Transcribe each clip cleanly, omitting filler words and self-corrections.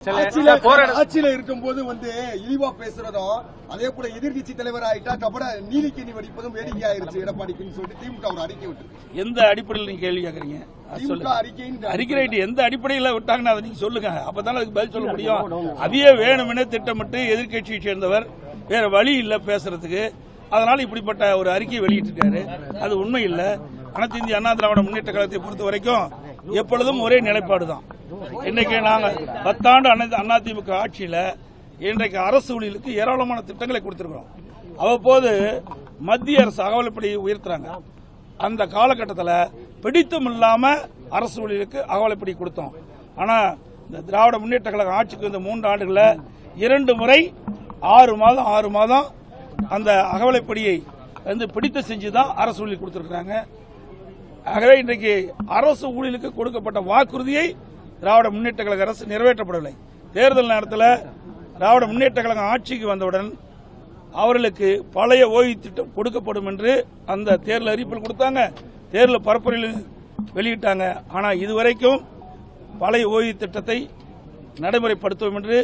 ஆட்சியில இருக்கும் போது இழிவா பேசுறதும் அதே போல எதிர்கட்சி தலைவர் ஆயிட்டா கபட நீதிக்கு வடிப்பதும் வேடிக்கை ஆயிருச்சு எடப்பாடிக்குன்னு சொல்லிட்டு திமுக ஒரு அறிக்கை விட்டு எந்த அடிப்படையில் நீங்க கேள்வி கேக்குறீங்க? அறிக்கை எந்த அடிப்படையில் விட்டாங்கன்னு அதை நீங்க சொல்லுங்க, அப்பதான் அதுக்கு பதில் சொல்ல முடியும். அதையே வேணுமென திட்டமிட்டு எதிர்கட்சியை சேர்ந்தவர் வேற வழி இல்ல பேசுறதுக்கு, அதனால இப்படிப்பட்ட ஒரு அறிக்கையை வெளியிட்டிருக்காரு. அது உண்மை இல்ல. அனைத்து இந்திய அண்ணா திராவிட முன்னேற்ற கழகத்தை பொறுத்த வரைக்கும் எப்பொழுதும் ஒரே நிலைப்பாடுதான். இன்னைக்கு நாங்க 10 ஆண்டு அதிமுக ஆட்சியில இன்றைக்கு அரசு ஊழியர்களுக்கு ஏராளமான திட்டங்களை கொடுத்திருக்கிறோம். அவ்வப்போது மத்திய அரசு அகவலைப்படி உயர்த்துறாங்க. அந்த காலகட்டத்தில் பிடித்தம் இல்லாம அரசு ஊழியர்களுக்கு அகவலைப்படி கொடுத்தோம். ஆனா இந்த திராவிட முன்னேற்ற கழக ஆட்சிக்கு வந்த 3 ஆண்டுகள 2 முறை 6 மாதம் அந்த அகவலைப்படியை பிடித்த செஞ்சுதான் அரசு ஊழியர் கொடுத்திருக்கிறாங்க. ஆகவே இன்றைக்கு அரசு ஊழியர்களுக்கு கொடுக்கப்பட்ட வாக்குறுதியை திராவிட முன்னேற்ற கழக அரசு நிறைவேற்றப்படவில்லை. தேர்தல் நேரத்தில் திராவிட முன்னேற்ற கழகம் ஆட்சிக்கு வந்தவுடன் அவர்களுக்கு பழைய ஓய்வு திட்டம் கொடுக்கப்படும் என்று அந்த தேர்தல் அறிவிப்பில் கொடுத்தாங்க, தேர்தல் பரப்புரையில் வெளியிட்டாங்க. ஆனால் இதுவரைக்கும் பழைய ஓய்வு திட்டத்தை நடைமுறைப்படுத்துவோம் என்று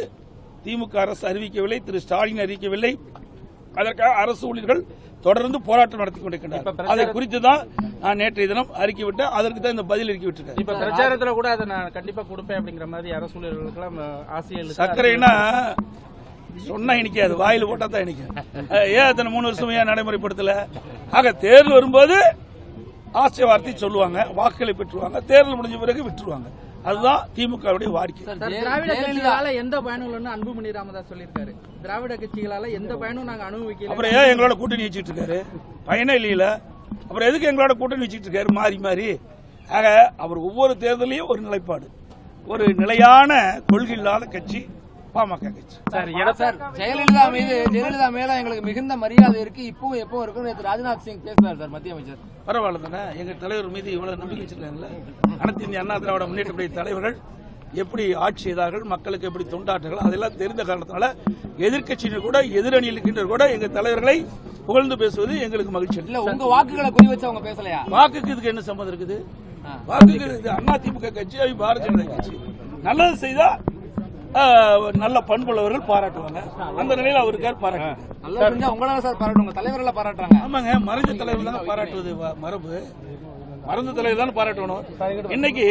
திமுக அரசு அறிவிக்கவில்லை, திரு ஸ்டாலின் அறிவிக்கவில்லை. அதற்காக அரசு ஊழியர்கள் தொடர்ந்து போராட்டம் நடத்தி கொண்டிருக்கின்றனர். அதை குறித்து தான் நான் நேற்றைய தினம் அறிக்கை விட்டேன். அதற்கு தான் இந்த பதில் அறிக்கை விட்டுருக்கேன். இப்ப பிரச்சாரத்துல கூட அதை நான் கண்டிப்பா கொடுப்பேன் அப்படிங்கிற மாதிரி அரசு ஊழியர்களுக்கு ஆசையில் சர்க்கரைனா சொன்னா இனிக்காது, வாயில் போட்டா தான் இனிக்கும். ஏன் அத்தனை 3 வருஷம் ஏன் நடைமுறைப்படுத்தல? ஆக தேர்தல் வரும்போது ஆசை வார்த்தை சொல்லுவாங்க, வாக்குகளை பெற்றுவாங்க, தேர்தல் முடிஞ்ச பிறகு விட்டுருவாங்க. அதுதான் திமுகவுடைய வாடிக்கை. திராவிட கட்சிகளால எந்த பயனும் இல்லைன்னு அன்புமணி ராமதாஸ் சொல்லியிருக்காரு. திராவிட கட்சிகளால எந்த பயனும் நாங்க அனுபவிக்கல. அப்புறம் ஏன் எங்களோட கூட்டணி வச்சுட்டு இருக்காரு? பயனே இல்லையில. அப்புறம் எதுக்கு எங்களோட கூட்டணி வச்சுட்டு இருக்காரு மாறி மாறி? ஆக அவர் ஒவ்வொரு தேர்தலையும் ஒரு நிலைப்பாடு, ஒரு நிலையான கொள்கை இல்லாத கட்சி பாமக கட்சி. ஜெயலலிதா மேல எங்களுக்கு மிகுந்த மரியாதை இருக்கு, இப்போ எப்போ இருக்கு. ராஜ்நாத் சிங் பேசுறாரு சார், மத்திய அமைச்சர். பரவாயில்ல தானே, எங்க தலைவர் மீது இவ்வளவு நம்பிக்கை வச்சிருக்காங்கல்ல. அனைத்து இந்திய அண்ணா திராவிட முன்னேற்ற தலைவர்கள் எப்படி ஆட்சி செய்தார்கள், மக்களுக்கு எப்படி தொண்டாற்றுகள், அதெல்லாம் தெரிந்த காரணத்தால எதிர்கட்சியினர் கூட எதிரணியில் இருக்கின்ற கூட எங்க தலைவர்களை புகழ்ந்து பேசுவது எங்களுக்கு மகிழ்ச்சி. இல்ல உங்க வாக்குகளை குறி வச்சு அவங்க பேசலையா? வாக்குக்கு இதுக்கு என்ன சம்பந்தம் இருக்குது? வாக்குக்கு அதிமுக கட்சி, பாரதிய ஜனதா கட்சி நல்லது செய்தா நல்ல பண்புள்ளவர்கள் பாராட்டுவாங்க. அந்த நிலையில் அவருக்கு பாராட்டு உங்களால சார் பாராட்டுவாங்க, தலைவர்களை பாராட்டுறாங்க. ஆமாங்க, மறைஞ்ச தலைவர் தான் பாராட்டுவது மரபு. மறந்த தலைவர் தான் பாராட்டணும். இன்னைக்கு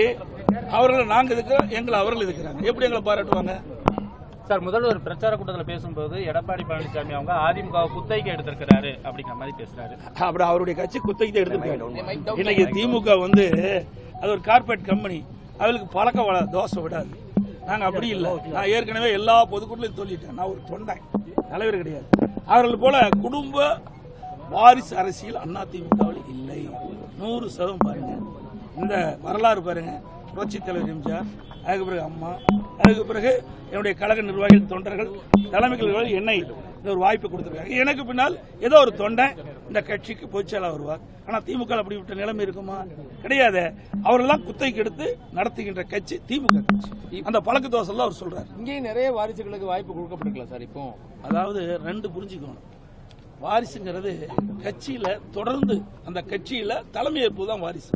அவர்கள் நாங்க இருக்கிறோம், எங்களை அவர்கள் இருக்கிறாங்க, எப்படி எங்களை பாராட்டுவாங்க? சார், முதல்வர் பிரச்சார கூட்டத்தில் பேசும்போது எடப்பாடி பழனிசாமி அவங்க அதிமுக குத்தகைக்கு எடுத்திருக்கிறாரு அப்படிங்கிற மாதிரி பேசுறாரு. அப்படி அவருடைய கட்சி குத்தகைக்கு எடுத்திருக்காரு. இன்னைக்கு திமுக அது ஒரு கார்பரேட் கம்பெனி, அவளுக்கு பழக்க தோசை விடாது. நாங்க அப்படி இல்லை. நான் ஏற்கனவே எல்லா பொதுக்கூட்டத்திலும் சொல்லிட்டேன், நான் ஒரு தொண்டை, தலைவர் கிடையாது. அவர்கள் போல குடும்ப வாரிசு அரசியல் அதிமுகவில் இல்லை. 100% பாருங்க, இந்த வரலாறு பாருங்க. புரட்சி தலைவர் எம்ஜிஆர், அதுக்கு பிறகு அம்மா, அதுக்கு பிறகு என்னுடைய கழக நிர்வாகிகள், தொண்டர்கள், தலைமைகள் என்னை ஒரு வாய்ப்பு கொடுத்திருக்காங்க. எனக்கு பின்னால் ஏதோ ஒரு தொண்டை இந்த கட்சிக்கு பொதுச்செயலாளர் வருவார். ஆனா திமுக அப்படிப்பட்ட நிலைமை இருக்குமா? கிடையாது. அவரெல்லாம் குத்தகைக்கு எடுத்து நடத்துகின்ற கட்சி திமுக கட்சி. அந்த பழக்க தோசை அவர் சொல்றாரு. இங்கேயும் நிறைய வாரிசுகளுக்கு வாய்ப்பு கொடுக்கப்பட்டிருக்கலாம் சார். இப்போ அதாவது 2 புரிஞ்சுக்கணும். வாரிசுங்கிறது கட்சியில தொடர்ந்து அந்த கட்சியில தலைமையேற்பு தான் வாரிசு.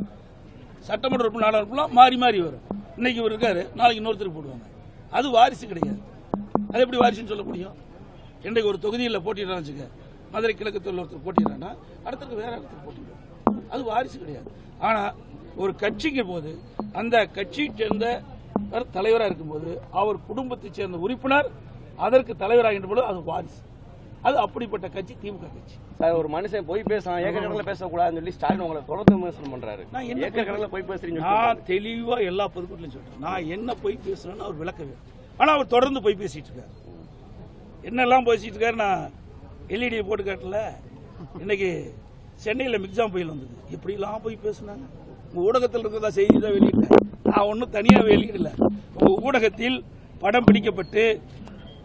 சட்டமன்ற உறுப்பினர், நாடாளுமன்றம் மாறி மாறி வரும். இன்னைக்கு இவர் இருக்காரு, நாளைக்கு இன்னொருத்தர் போடுவாங்க. அது வாரிசு கிடையாது. அது எப்படி வாரிசுன்னு சொல்ல முடியும்? இன்றைக்கு ஒரு தொகுதியில் போட்டிடுறான்னு வச்சுக்க, மதுரை கிழக்கு தொழில் ஒருத்தர் போட்டிடுறான்னா அடுத்தது வேற ஒருத்தர் போட்டிடுறாங்க. அது வாரிசு கிடையாது. ஆனா ஒரு கட்சிக்கு போது அந்த கட்சியை சேர்ந்த தலைவராக இருக்கும்போது அவர் குடும்பத்தை சேர்ந்த உறுப்பினர் அதற்கு தலைவராகின்ற போது அது வாரிசு. அது அப்படிப்பட்ட கட்சி திமுக கட்சி. சார், ஒரு மனுஷன் போய் பேசலாம், ஏக்கர் பேசக்கூடாதுன்னு சொல்லி ஸ்டாலின் உங்களை தொடர்ந்து விமர்சனம் பண்றாரு. ஏக்கர் போய் பேசுறீங்க. நான் தெளிவா எல்லா பொதுக்கூட்டிலும் சொல்றேன், நான் என்ன போய் பேசுறேன்னு அவர் விளக்கவே. ஆனா அவர் தொடர்ந்து போய் பேசிட்டு இருக்காரு. என்னெல்லாம் பேசிட்டு இருக்காரு நான் எல்இடி போட்டு காட்டல. இன்னைக்கு சென்னையில் மிக்ஜாம் புயல் வந்தது, எப்படிலாம் போய் பேசினாங்க. உங்க ஊடகத்தில் இருக்கிறதா செய்தி தான் வெளியிட்டேன், நான் ஒன்னும் தனியாக வெளியிடல. உங்க ஊடகத்தில் படம் பிடிக்கப்பட்டு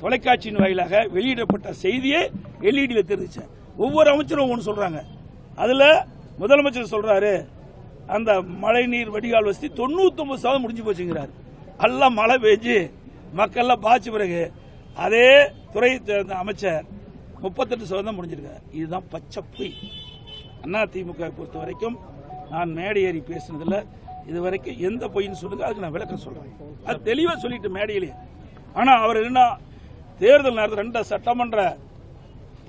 தொலைக்காட்சியின் வாயிலாக வெளியிடப்பட்ட செய்தியே எல்இடியில் தெரிவிச்சேன். ஒவ்வொரு அமைச்சரும் ஒன்று சொல்றாங்க. அதுல முதலமைச்சர் சொல்றாரு, அந்த மழை நீர் வடிகால் வசதி 99% முடிஞ்சு போச்சுங்கிறார். எல்லாம் மழை பெஞ்சு மக்கள்லாம் பாய்ச்ச பிறகு அதே துறை அமைச்சர் 38% முடிஞ்சிருக்காரு. இதுதான் பச்சை பொய். அதிமுக பொறுத்த வரைக்கும் நான் மேடை ஏறி பேசினதுல இதுவரைக்கும் எந்த பொய்ன்னு சொல்லுங்க, அதுக்கு நான் விளக்கம் சொல்றேன். அது தெளிவா சொல்லிட்டு மேடையிலேயே ஆனா அவர் என்ன தேர்தல் நேரத்தில் 2 சட்டமன்ற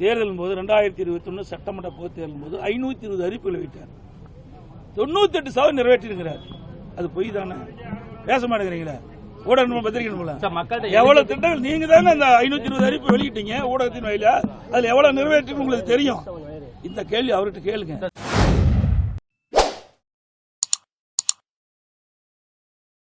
தேர்தல் போது 2021 சட்டமன்ற பொது தேர்தல் போது 520 அறிவிப்புகளை விட்டார். 98% நிறைவேற்றிருக்கிறார். அது பொய் தானே? பேச மாட்டேங்கிறீங்களா? ஊடக பத்திரிகை மக்கள்கிட்ட எவ்வளவு திட்டங்கள் நீங்க தானே அந்த 520 அறிவிப்பு வெளியிட்டீங்க ஊடகத்தின் வழியில, அதுல எவ்வளவு நிறைவேற்றி உங்களுக்கு தெரியும். இந்த கேள்வி அவர்கிட்ட கேளுங்க.